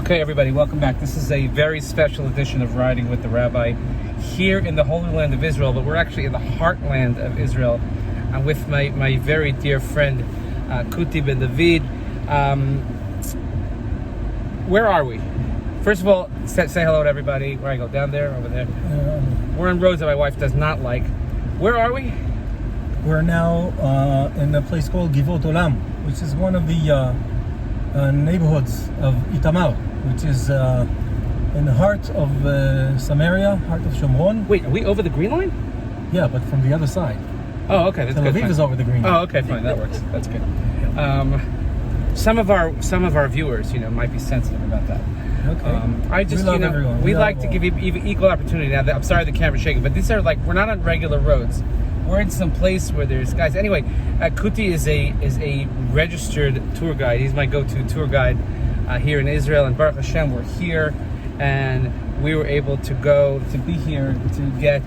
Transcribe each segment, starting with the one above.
Okay, everybody, welcome back. This is a very special edition of Riding with the Rabbi here in the Holy Land of Israel, but we're actually in the heartland of Israel. I'm with my very dear friend, Kuti Ben David. Where are we? First of all, say hello to everybody. Where I go? Down there? Over there? We're on roads that my wife does not like. Where are we? We're now in a place called Givot Olam, which is one of the neighborhoods of Itamar, which is in the heart of Samaria, heart of Shomron. Wait, are we over the green line? Yeah, but from the other side. Oh, okay, that's Tel good. Aviv is over the green line. Oh, okay, fine, that works. That's good. Some of our viewers, might be sensitive about that. Okay. I just, we love everyone. we like to give you equal opportunity. Now, I'm sorry the camera's shaking, but these are we're not on regular roads. We're in some place where there's guys. Anyway, Kuti is a registered tour guide. He's my go-to tour guide here in Israel. And Baruch Hashem, we're here, and we were able to be here to get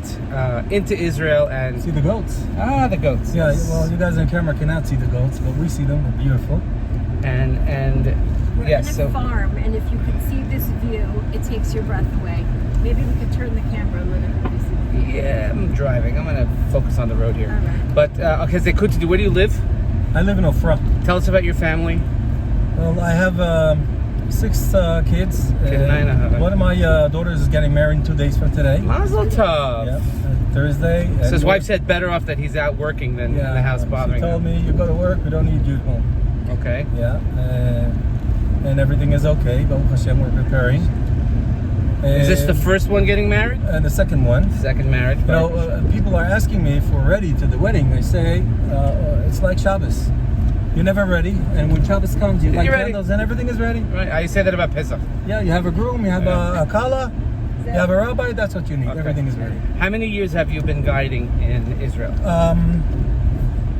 into Israel and See the goats? the goats. Yeah, well, you guys on camera cannot see the goats, but we see them. They're beautiful. And We're yes, in a farm, and if you could see this view, it takes your breath away. Maybe we could turn the camera a little bit. Yeah, I'm driving. I'm gonna focus on the road here. All right. But okay, so Kuti, where do you live? I live in Ofra. Tell us about your family. Well, I have 6 kids. One of my daughters is getting married in 2 days from today. Mazel tov. Yeah, Thursday. So his wife said better off that he's out working than in the house bothering She told him. me, you go to work, we don't need you at home. Okay. Yeah, and everything is okay. Baruch Hashem, we're preparing. Is this the first one getting married? And the second one. Second marriage. You know, people are asking me if we're ready to the wedding. I say, it's like Shabbos. You're never ready, and when Shabbos comes, you light You're ready. candles, and everything is ready. Right. I say that about Pesach. Yeah, you have a groom, you have a kala, you have a rabbi. That's what you need. Okay. Everything is ready. How many years have you been guiding in Israel?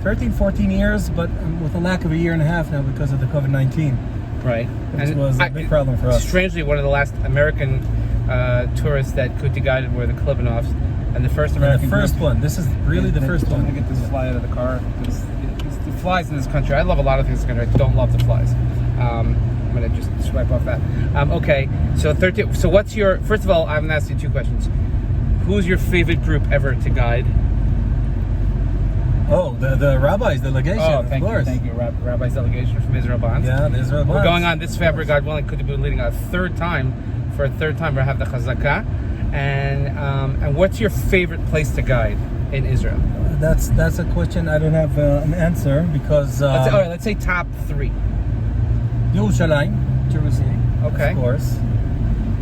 13, 14 years, but with a lack of a year and a half now because of the COVID-19. Right. Which was a big problem for us. Strangely, one of the last American tourists that Kuti guided were the Klibanovs, and the first American. The first one. This is really the first one. I'm gonna get this fly out of the car. The flies in this country. I love a lot of things in this country. I don't love the flies. I'm gonna just swipe off that. Okay. So 13. So what's your? First of all, I'm gonna ask you 2 questions. Who's your favorite group ever to guide? Oh, the rabbi's delegation. Thank of course. you. Thank you, Rabbi's delegation from Israel Bonds. Yeah, the Israel Bonds. We're going on this February, God willing, could be leading a third time. For a third time, we'll have the Chazakah. And what's your favorite place to guide in Israel? That's a question I don't have an answer because. Let's say top 3. Yerushalayim, Jerusalem. Okay. Of course.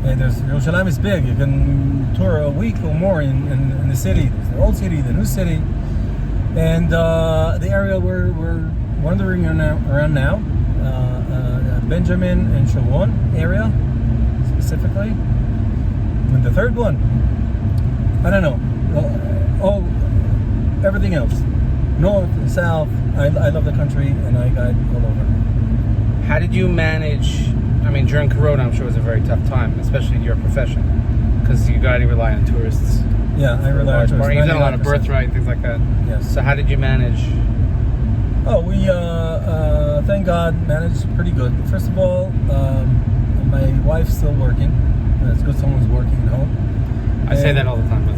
And Yerushalayim is big. You can tour a week or more in the city. There's the old city, the new city. And the area we're wandering around now, Benjamin and Shomron area specifically. And the third one, I don't know. Everything else, north and south. I love the country, and I guide all over. How did you manage? I mean, during Corona, I'm sure it was a very tough time, especially in your profession, because you guys rely on tourists. Yeah, I rely on tourists. You've done a lot of birthright and things like that. Yes. So how did you manage? Oh, we thank God managed pretty good. First of all, my wife's still working. It's good someone's working at home. I say that all the time. But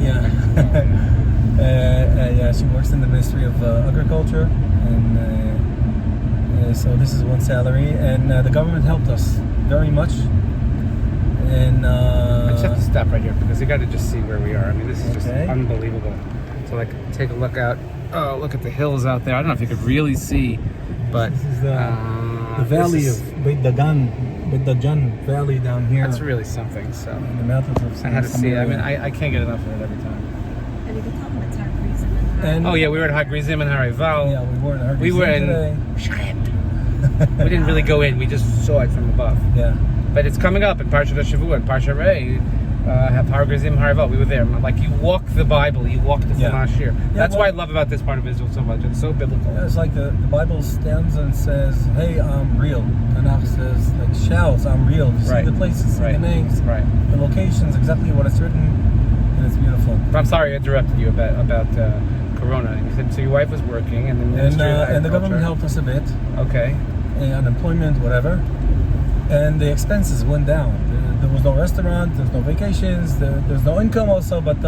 yeah, she works in the Ministry of Agriculture, and so this is one salary. And the government helped us very much. And I just have to stop right here because you got to just see where we are. I mean, this is just Okay. unbelievable. So take a look out. Oh, look at the hills out there. I don't know if you could really see, but this is the valley of Beit Dajan Valley down here. That's really something. So in the mountains of I had to see it. I Samaria. mean, I can't get enough of it every time. And you can tell them it's our reason. And Oh yeah, we were at Hagrizim and Harival. yeah, we were in We were in today. We didn't really go in. We just saw it from above. Yeah. But it's coming up in Parshat Hashavua and Parshat Rei. Have Hagrizim Harival. We were there. Like you walk the Bible, you walk the Chumash here. That's what I love about this part of Israel so much. It's so biblical. Yeah, it's like the Bible stands and says, "Hey, I'm real." Tanakh says, like shouts, "I'm real." You see the places, see the names, the locations, exactly what it's written, and it's beautiful. But I'm sorry I interrupted you about Corona. You said so your wife was working, and the Ministry of And the Agriculture. government helped us a bit. Okay. Unemployment, whatever. and the expenses went down. There was no restaurant, there's no vacations, there's no income also, but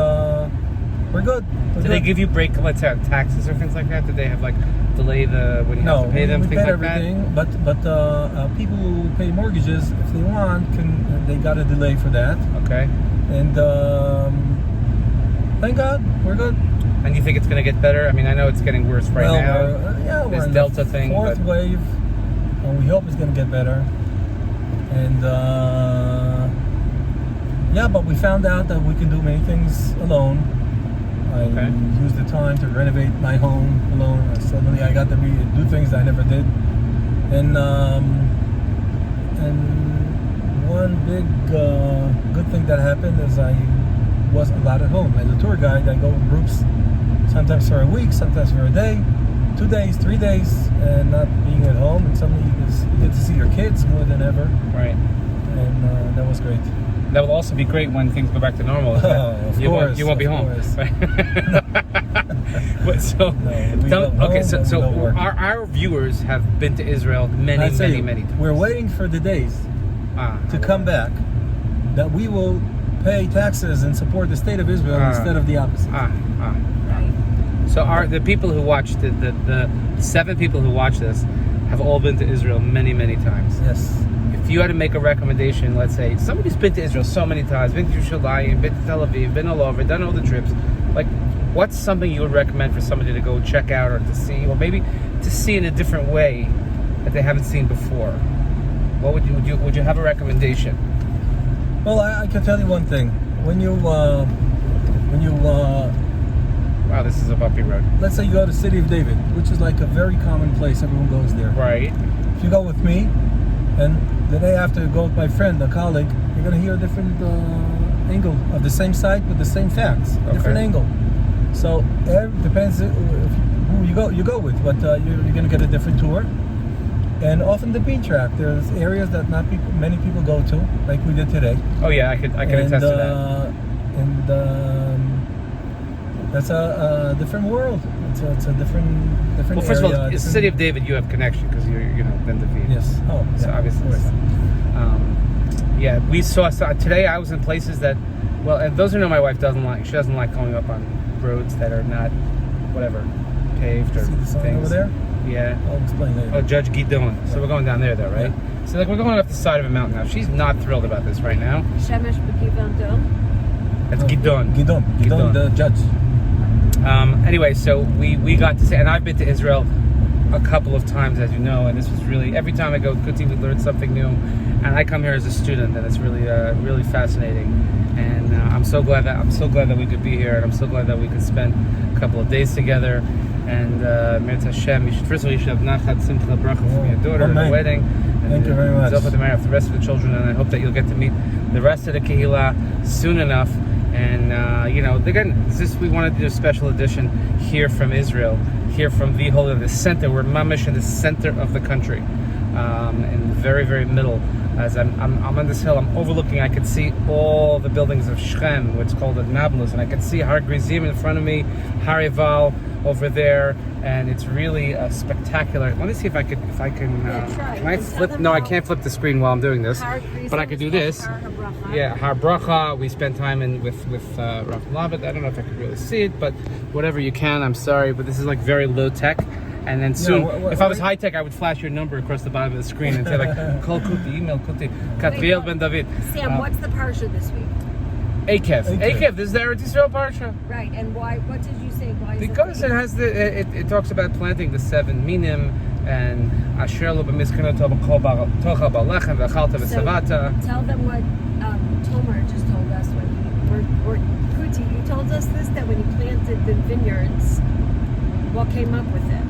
we're good. Did they give you break, let's say, on taxes or things like that? Did they have like delay the when you have to pay them, we things paid like everything, but people who pay mortgages, if they want, they got a delay for that. that? Okay. And thank God, we're good. And you think it's going to get better? I mean, I know it's getting worse right now. We're This in Delta the thing, fourth but- wave, and we hope it's going to get better. And but we found out that we can do many things alone. I used the time to renovate my home alone. Suddenly, I got to do things I never did. And one big good thing that happened is I was a lot at home. As a tour guide, I go in groups, sometimes for a week, sometimes for a day, 2 days, 3 days, and not being at home. And suddenly you get to see your kids more than ever. Right. And that was great. That will also be great when things go back to normal. You won't be home. But so, our viewers have been to Israel many times. We're waiting for the days to come back that we will pay taxes and support the state of Israel instead of the opposite. Right. So the people who watch the 7 people who watch this have all been to Israel many times. Yes. If you had to make a recommendation, let's say somebody's been to Israel so many times, been to Yerushalayim, been to Tel Aviv, been all over, done all the trips, like what's something you would recommend for somebody to go check out or to see, or maybe to see in a different way that they haven't seen before? What would you have a recommendation? Well, I can tell you one thing. When you Wow, this is a bumpy road. let's say you go to City of David, which is like a very common place, everyone goes there. Right. If you go with me, and the day after you go with my friend, a colleague, you're going to hear a different angle of the same site with the same facts, different angle. So it depends who you go with, but you're going to get a different tour. And often the bean track, there's areas that many people go to, like we did today. Oh yeah, I can attest to that. And that's a different world. It's a different Well, first area, of all, the City of David, you have connection because you're been to David. Yes. Oh, So yeah, obviously, of course. we saw today. I was in places that, well, and those who know my wife doesn't like. She doesn't like going up on roads that are not, whatever, paved or See the sign things. over there? Yeah. I'll explain later. Oh, Judge Gidon. So we're going down there, though, right? Yeah. So like we're going up the side of a mountain now. She's not thrilled about this right now. Shemesh B'Kivon. That's Gidon. Gidon, the judge. Anyway, so we got to say, and I've been to Israel a couple of times, as you know, and this was really, every time I go to Kuti, we learn something new, and I come here as a student, and it's really really fascinating, and I'm so glad that we could be here, and I'm so glad that we could spend a couple of days together, and Mirz Hashem, first of all, you should have Nachat Simcha Bracha from your daughter at the wedding, and Thank you very much. Zofa Demar for the rest of the children, and I hope that you'll get to meet the rest of the Kehillah soon enough. And again, we wanted to do a special edition here from Israel, here from the whole of the center. We're mamish in the center of the country, in the very, very middle. As I'm on this hill, I'm overlooking. I can see all the buildings of Shechem, what's called the Nablus, and I can see Har Grizim in front of me, Har Eval over there, and it's really spectacular. Let me see if I can. Try. Can I flip? No, I can't flip the screen while I'm doing this, but I could do this. Yeah, Har Bracha. We spent time with Rav Lavid. I don't know if I could really see it, but whatever you can. I'm sorry, but this is like very low tech. And then soon, if I was high tech, I would flash your number across the bottom of the screen and say like, call Kuti, email Kuti, Katriel Ben David. Sam, what's the parsha this week? Akev. This is the Eretz Yisrael parsha. Right, and why? What did you say? Why? Because it has it talks about planting the 7 minim and Asher lo b'miskanot b'kol tocha b'lechem v'achalta v'savata. Tell them what Tomer just told us or Kuti. You told us this, that when he planted the vineyards, what came up with it?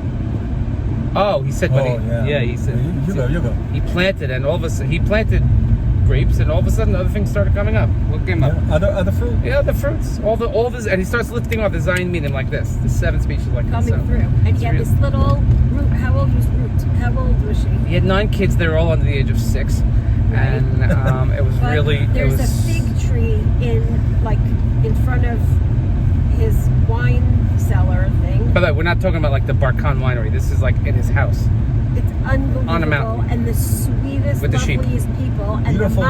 Oh, he said, he said, you go. He planted, and all of a sudden, he planted grapes, and all of a sudden, other things started coming up. What came up? Other fruit. Yeah, the fruits, all this, and he starts lifting off the Zion meaning like this, the 7 species like coming this. Through, and he had this little root. How old was Root? How old was she? He had 9 kids. They were all under the age of 6, right. And it was really. There's a fig tree in front of his wine cellar thing. By the way, we're not talking about like the Barkan winery. This is like in his house. It's unbelievable, On a mountain. and the sweetest, With the sheep. loveliest people. And Beautiful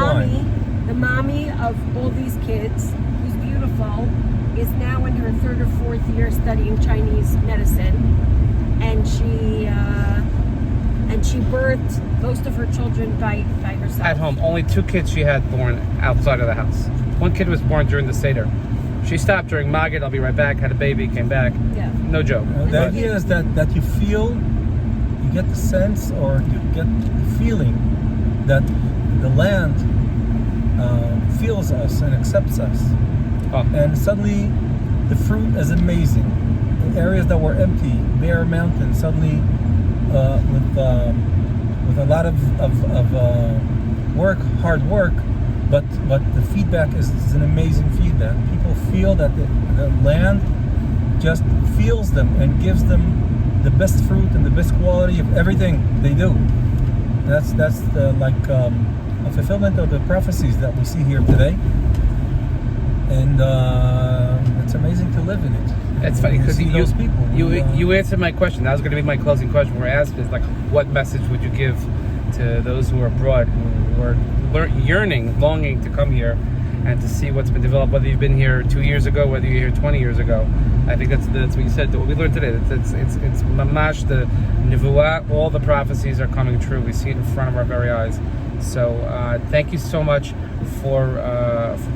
the mommy of all these kids, who's beautiful, is now in her 3rd or 4th year studying Chinese medicine, and she birthed most of her children by herself. At home. Only 2 kids she had born outside of the house. 1 kid was born during the Seder. She stopped during Magid, I'll be right back, had a baby, came back. Yeah. No joke. The idea is that you feel, you get the sense, or you get the feeling that the land feels us and accepts us. Oh. And suddenly the fruit is amazing. The areas that were empty, bare mountains, suddenly with a lot of work, hard work, but the feedback is an amazing feedback. People feel that the land just feels them and gives them the best fruit and the best quality of everything they do. That's the a fulfillment of the prophecies that we see here today, and it's amazing to live in it. That's funny because see those people. You answered my question. That was going to be my closing question. We're asked is like, what message would you give to those who are abroad, who are yearning, longing to come here and to see what's been developed? Whether you've been here 2 years ago, whether you're here 20 years ago, I think that's what you said. What we learned today. It's mamash, the nevuah. All the prophecies are coming true. We see it in front of our very eyes. So thank you so much for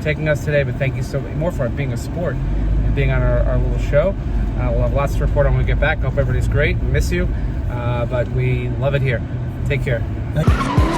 taking us today, but thank you so much more for being a sport and being on our little show. We'll have lots to report on when we get back. Hope everybody's great. Miss you, but we love it here. Take care. Thank you.